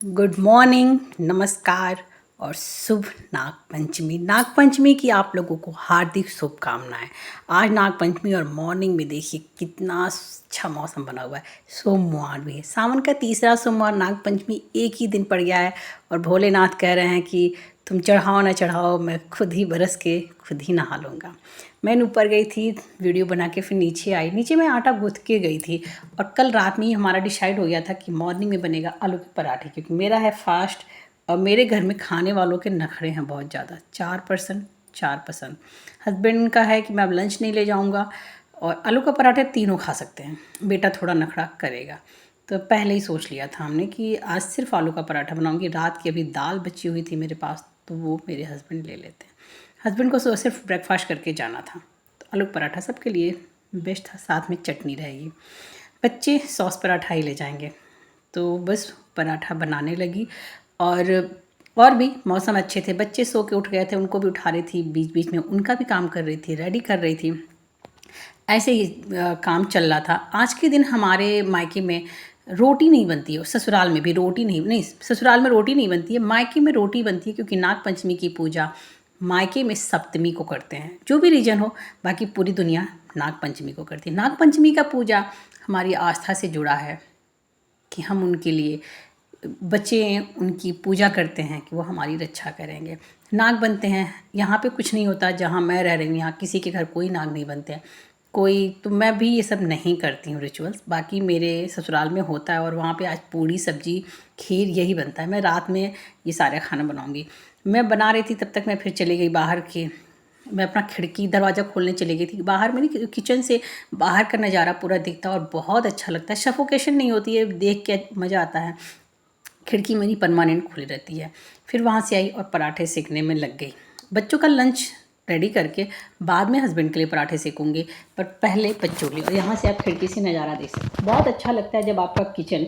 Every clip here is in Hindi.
गुड मॉर्निंग, नमस्कार और शुभ नागपंचमी। नागपंचमी की आप लोगों को हार्दिक शुभकामनाएं। आज नागपंचमी और मॉर्निंग में देखिए कितना अच्छा मौसम बना हुआ है। सोमवार भी है, सावन का तीसरा सोमवार, नागपंचमी एक ही दिन पड़ गया है और भोलेनाथ कह रहे हैं कि तुम चढ़ाओ ना चढ़ाओ, मैं खुद ही बरस के खुद ही नहा लूँगा। मैं ऊपर गई थी वीडियो बना के, फिर नीचे आई। नीचे मैं आटा गूँथ के गई थी और कल रात में ही हमारा डिसाइड हो गया था कि मॉर्निंग में बनेगा आलू के पराठे, क्योंकि मेरा है फास्ट और मेरे घर में खाने वालों के नखरे हैं बहुत ज़्यादा। 4% 4 पसंद। हस्बैंड का है कि मैं अब लंच नहीं ले जाऊँगा और आलू का पराठा तीनों खा सकते हैं, बेटा थोड़ा नखरा करेगा। तो पहले ही सोच लिया था हमने कि आज सिर्फ आलू का पराठा बनाऊंगी। रात की अभी दाल बची हुई थी मेरे पास, तो वो मेरे हस्बैंड ले लेते हैं। हस्बैंड को सिर्फ ब्रेकफास्ट करके जाना था, तो आलू पराठा सबके लिए बेस्ट था, साथ में चटनी रहेगी। बच्चे सॉस पराठा ही ले जाएंगे, तो बस पराठा बनाने लगी। और भी मौसम अच्छे थे, बच्चे सो के उठ गए थे, उनको भी उठा रही थी, बीच बीच में उनका भी काम कर रही थी, रेडी कर रही थी। ऐसे ही काम चल रहा था। आज के दिन हमारे मायके में रोटी नहीं बनती है, ससुराल में भी रोटी नहीं, ससुराल में रोटी नहीं बनती है, मायके में रोटी बनती है, क्योंकि नाग पंचमी की पूजा मायके में सप्तमी को करते हैं, जो भी रीजन हो। बाकी पूरी दुनिया नाग पंचमी को करती है। नाग पंचमी का पूजा हमारी आस्था से जुड़ा है कि हम उनके लिए बच्चे उनकी पूजा करते हैं कि वो हमारी रक्षा करेंगे। नाग बनते हैं, यहाँ पे कुछ नहीं होता। जहाँ मैं रह रही हूँ यहाँ किसी के घर कोई नाग नहीं बनते हैं, कोई, तो मैं भी ये सब नहीं करती हूँ रिचुअल्स। बाकी मेरे ससुराल में होता है और वहाँ पे आज पूड़ी सब्जी खीर यही बनता है। मैं रात में ये सारा खाना बनाऊँगी। मैं बना रही थी, तब तक मैं फिर चली गई बाहर के, मैं अपना खिड़की दरवाज़ा खोलने चली गई थी। बाहर मेरी किचन से बाहर का नज़ारा पूरा दिखता है और बहुत अच्छा लगता है। सफोकेशन नहीं होती है, देख के मज़ा आता है। खिड़की मेरी परमानेंट खुली रहती है। फिर वहाँ से आई और पराठे सेकने में लग गई। बच्चों का लंच रेडी करके बाद में हस्बैंड के लिए पराठे सेकूंगी, पर पहले बच्चों के लिए। और यहाँ से आप खिड़की से नज़ारा देख सकते हैं। बहुत अच्छा लगता है जब आपका किचन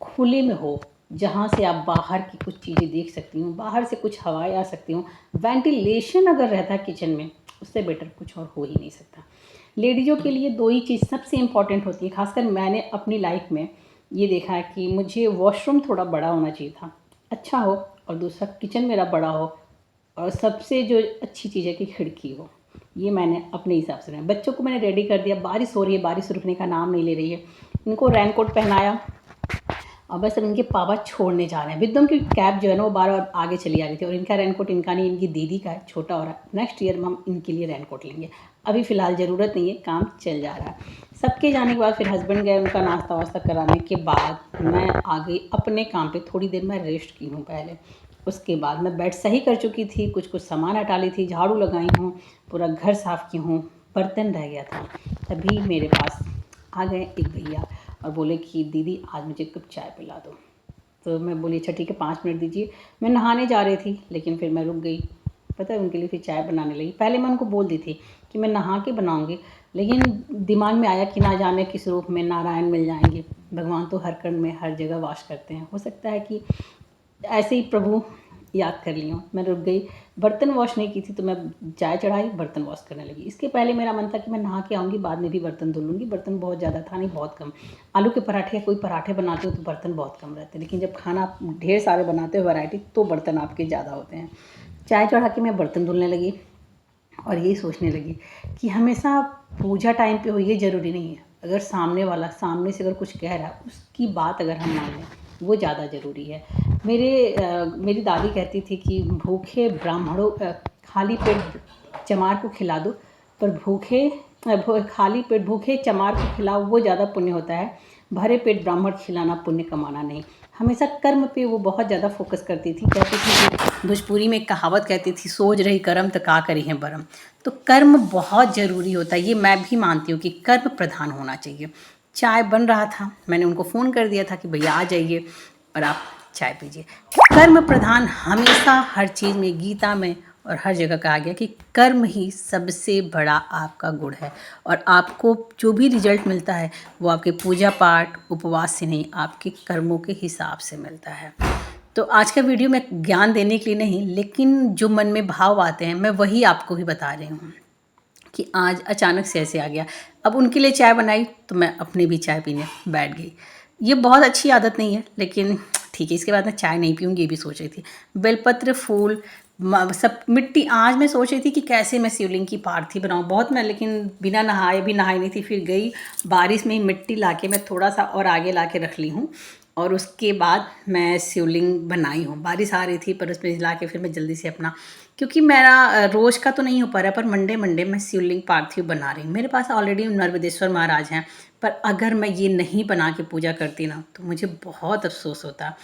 खुले में हो, जहाँ से आप बाहर की कुछ चीज़ें देख सकती हूँ, बाहर से कुछ हवाएं आ सकती हूँ। वेंटिलेशन अगर रहता है किचन में, उससे बेटर कुछ और हो ही नहीं सकता। लेडीज़ों के लिए दो ही चीज़ सबसे इम्पॉर्टेंट होती है। खासकर मैंने अपनी लाइफ में ये देखा है कि मुझे वॉशरूम थोड़ा बड़ा होना चाहिए था, अच्छा हो, और दूसरा किचन मेरा बड़ा हो, और सबसे जो अच्छी चीज़ है कि खिड़की हो। ये मैंने अपने हिसाब से रहा। बच्चों को मैंने रेडी कर दिया। बारिश हो रही है, बारिश रुकने का नाम नहीं ले रही है। इनको रेनकोट पहनाया और बस अब इनके पापा छोड़ने जा रहे हैं। विद्यम की कैब जो है ना वो बार बार आगे चली आ रही थी, और इनका रेनकोट इनका नहीं, इनकी दीदी का है, छोटा हो रहा है। नेक्स्ट ईयर में हम इनके लिए रेनकोट लेंगे। अभी फ़िलहाल ज़रूरत नहीं है, काम चल जा रहा है। सबके जाने के बाद फिर हस्बैंड गए, उनका नाश्ता वास्ता कराने के बाद मैं आ गई अपने काम पे। थोड़ी देर मैं रेस्ट की हूँ पहले, उसके बाद मैं बेड सही कर चुकी थी, कुछ कुछ सामान हटा ली थी, झाड़ू लगाई हूँ, पूरा घर साफ़ की हूँ, बर्तन रह गया था। तभी मेरे पास आ गए एक भैया और बोले कि दीदी आज मुझे कप चाय पिला दो। तो मैं बोली अच्छा ठीक है, 5 मिनट दीजिए। मैं नहाने जा रही थी, लेकिन फिर मैं रुक गई। पता है, उनके लिए फिर चाय बनाने लगी। पहले मैं उनको बोल दी थी कि मैं नहा के बनाऊंगी, लेकिन दिमाग में आया कि ना जाने किस रूप में नारायण मिल जाएंगे। भगवान तो हर कण में हर जगह वास करते हैं, हो सकता है कि ऐसे ही प्रभु याद कर लिया। मैं रुक गई, बर्तन वॉश नहीं की थी, तो मैं चाय चढ़ाई, बर्तन वॉश करने लगी। इसके पहले मेरा मन था कि मैं नहा के आऊँगी, बाद में भी बर्तन धुल लूँगी। बर्तन बहुत ज़्यादा था नहीं, बहुत कम। आलू के पराठे या कोई पराठे बनाते हो तो बर्तन बहुत कम रहते हैं, लेकिन जब खाना आप ढेर सारे बनाते हो वैरायटी, तो बर्तन आपके ज़्यादा होते हैं। चाय चढ़ा के मैं बर्तन धुलने लगी और ये सोचने लगी कि हमेशा पूजा टाइम पे हो ये ज़रूरी नहीं है। अगर सामने वाला सामने से अगर कुछ कह रहा है, उसकी बात अगर हम मान लें, वो ज़्यादा ज़रूरी है। मेरी दादी कहती थी कि भूखे ब्राह्मणों खाली पेट चमार को खिला दो, पर खाली पेट भूखे चमार को खिलाओ, वो ज़्यादा पुण्य होता है। भरे पेट ब्राह्मण खिलाना पुण्य कमाना नहीं। हमेशा कर्म पे वो बहुत ज़्यादा फोकस करती थी। कहती थी कि भोजपुरी में कहावत कहती थी, सोच रही कर्म तो का करी है बरम। तो कर्म बहुत ज़रूरी होता है, ये मैं भी मानती हूँ कि कर्म प्रधान होना चाहिए। चाय बन रहा था, मैंने उनको फ़ोन कर दिया था कि भैया आ जाइए और आप चाय पीजिए। कर्म प्रधान हमेशा हर चीज़ में, गीता में और हर जगह कहा गया कि कर्म ही सबसे बड़ा आपका गुण है, और आपको जो भी रिजल्ट मिलता है वो आपके पूजा पाठ उपवास से नहीं, आपके कर्मों के हिसाब से मिलता है। तो आज का वीडियो मैं ज्ञान देने के लिए नहीं, लेकिन जो मन में भाव आते हैं मैं वही आपको भी बता रही हूँ कि आज अचानक से ऐसे आ गया। अब उनके लिए चाय बनाई तो मैं अपने भी चाय पीने बैठ गई। ये बहुत अच्छी आदत नहीं है, लेकिन ठीक है, इसके बाद मैं चाय नहीं पीऊँगी, ये भी सोच रही थी। बेलपत्र, फूल, सब मिट्टी। आज मैं सोच रही थी कि कैसे मैं शिवलिंग की पार्थी बनाऊँ, बहुत मैं लेकिन बिना नहाए भी नहाई नहीं थी। फिर गई बारिश में ही मिट्टी लाके मैं थोड़ा सा और आगे ला के रख ली हूँ और उसके बाद मैं शिवलिंग बनाई हूँ। बारिश आ रही थी पर उसमें ला के फिर मैं जल्दी से अपना, क्योंकि मेरा रोज़ का तो नहीं हो पा रहा पर मंडे मैं शिवलिंग पार्थिव बना रही हूँ। मेरे पास ऑलरेडी नर्मदेश्वर महाराज हैं, पर अगर मैं ये नहीं बना के पूजा करती ना तो मुझे बहुत अफसोस होता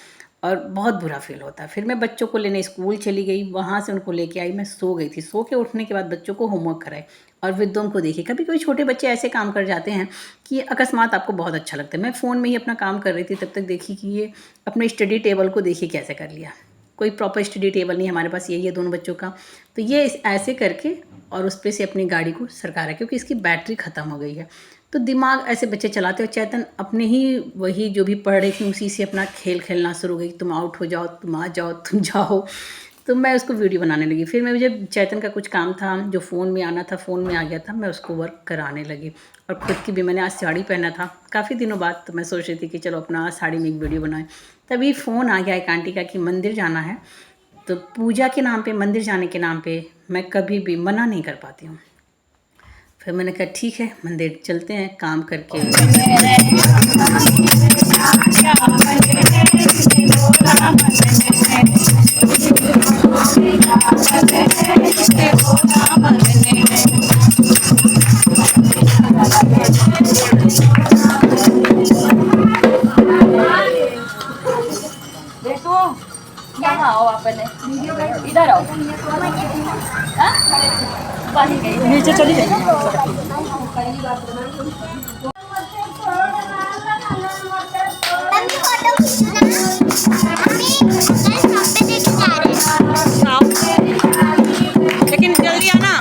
और बहुत बुरा फील होता। फिर मैं बच्चों को लेने स्कूल चली गई, वहाँ से उनको लेके आई, मैं सो गई थी। सो के उठने के बाद बच्चों को होमवर्क कराए और विद्वान को देखी। कभी कभी छोटे बच्चे ऐसे काम कर जाते हैं कि अकस्मात आपको बहुत अच्छा लगता है। मैं फ़ोन में ही अपना काम कर रही थी, तब तक देखी कि ये अपने स्टडी टेबल को देखिए कैसे कर लिया। कोई प्रॉपर स्टडी टेबल नहीं हमारे पास, यही है दोनों बच्चों का। तो ये ऐसे करके और उस पर से अपनी गाड़ी को सरका रहा है क्योंकि इसकी बैटरी ख़त्म हो गई है। तो दिमाग ऐसे बच्चे चलाते हो। चेतन अपने ही वही जो भी पढ़ रही थी उसी से अपना खेल खेलना शुरू हो गई, तुम आउट हो जाओ, तुम आ जाओ, तुम जाओ। तो मैं उसको वीडियो बनाने लगी। फिर मैं जब चेतन का कुछ काम था जो फ़ोन में आना था, फ़ोन में आ गया था, मैं उसको वर्क कराने लगी। और खुद की भी मैंने आज साड़ी पहना था काफ़ी दिनों बाद, तो मैं सोच रही थी कि चलो अपना साड़ी में एक वीडियो बनाएं। तभी फ़ोन आ गया एक आंटी का कि मंदिर जाना है। तो पूजा के नाम पे, मंदिर जाने के नाम पे मैं कभी भी मना नहीं कर पाती हूँ। फिर मैंने कहा ठीक है मंदिर चलते हैं, काम करके। देखो यहाँ आओ, आपने इधर आओ। नीचे चली लेकिन जल्दी आना।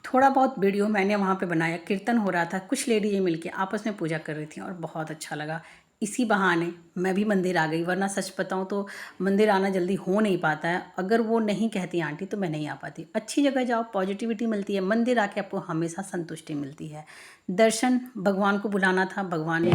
थोड़ा बहुत वीडियो मैंने वहाँ पे बनाया, कीर्तन हो रहा था, कुछ लेडीज़ें मिलके आपस में पूजा कर रही थी और बहुत अच्छा लगा। इसी बहाने मैं भी मंदिर आ गई, वरना सच बताऊँ तो मंदिर आना जल्दी हो नहीं पाता है। अगर वो नहीं कहती आंटी तो मैं नहीं आ पाती। अच्छी जगह जाओ, पॉजिटिविटी मिलती है, मंदिर आके आपको हमेशा संतुष्टि मिलती है। दर्शन भगवान को बुलाना था, भगवान ने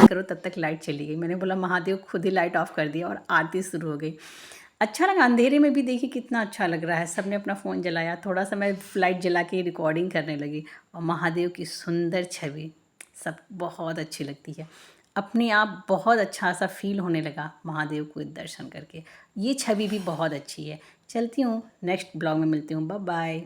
करो तब तक लाइट चली गई। मैंने बोला महादेव खुद ही लाइट ऑफ कर दिया और आरती शुरू हो गई। अच्छा लगा, अंधेरे में भी देखिए कितना अच्छा लग रहा है। सबने अपना फ़ोन जलाया, थोड़ा सा मैं लाइट जला के रिकॉर्डिंग करने लगी और महादेव की सुंदर छवि सब बहुत अच्छी लगती है। अपने आप बहुत अच्छा सा फील होने लगा महादेव को दर्शन करके। ये छवि भी बहुत अच्छी है। चलती हूँ, नेक्स्ट ब्लॉग में मिलती हूँ। Bye bye.